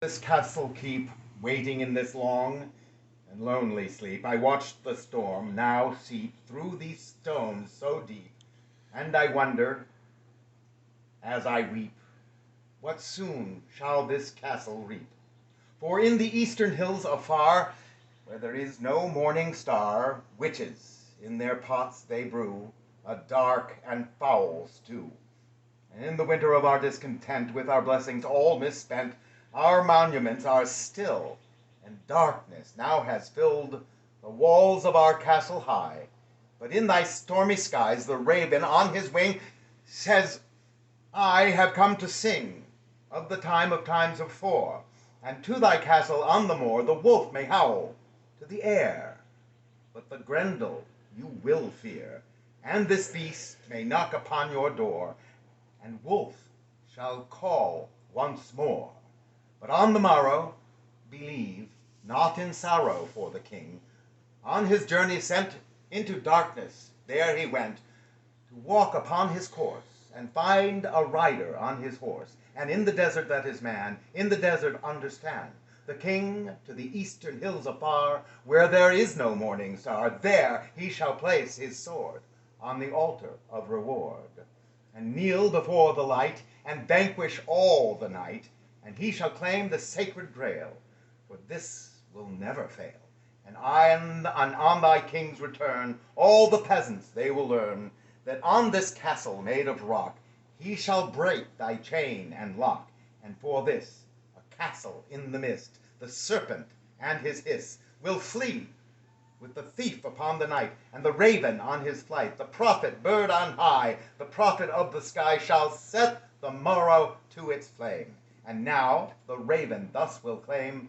This castle keep, waiting in this long and lonely sleep, I watched the storm now seep through these stones so deep, and I wonder, as I weep, what soon shall this castle reap. For in the eastern hills afar, where there is no morning star, witches in their pots they brew a dark and foul stew. And in the winter of our discontent, with our blessings all misspent, our monuments are still, and darkness now has filled the walls of our castle high. But in thy stormy skies the raven on his wing says, I have come to sing of the time of times of fore, and to thy castle on the moor the wolf may howl to the air, but the Grendel you will fear, and this beast may knock upon your door, and wolf shall call once more. But on the morrow, believe not in sorrow for the king. On his journey sent into darkness, there he went to walk upon his course, and find a rider on his horse, and in the desert that is man, in the desert understand. The king to the eastern hills afar, where there is no morning star, there he shall place his sword on the altar of reward, and kneel before the light, and vanquish all the night, and he shall claim the sacred grail, for this will never fail. And on thy king's return, all the peasants they will learn that on this castle made of rock he shall break thy chain and lock. And for this, a castle in the mist, the serpent and his hiss will flee with the thief upon the night, and the raven on his flight, the prophet bird on high, the prophet of the sky, shall set the morrow to its flame. And now the raven thus will claim,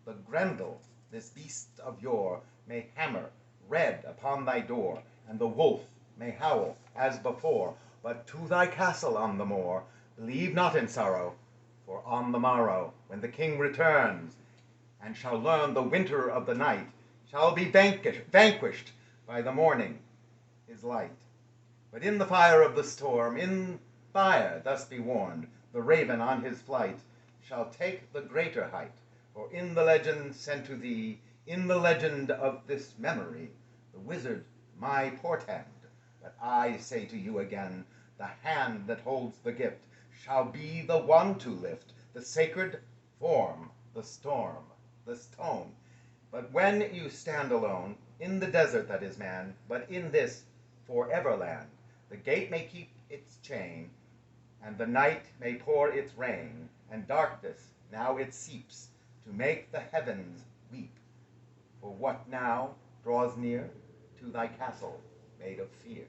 the Grendel, this beast of yore, may hammer red upon thy door, and the wolf may howl as before. But to thy castle on the moor, believe not in sorrow, for on the morrow, when the king returns, and shall learn the winter of the night, shall be vanquished by the morning his light. But in the fire of the storm, in fire thus be warned, the raven on his flight shall take the greater height. For in the legend sent to thee, in the legend of this memory, the wizard my portend, but I say to you again, the hand that holds the gift shall be the one to lift the sacred form, the storm, the stone. But when you stand alone in the desert that is man, but in this forever land, the gate may keep its chain, and the night may pour its rain, and darkness now it seeps to make the heavens weep. For what now draws near to thy castle made of fear?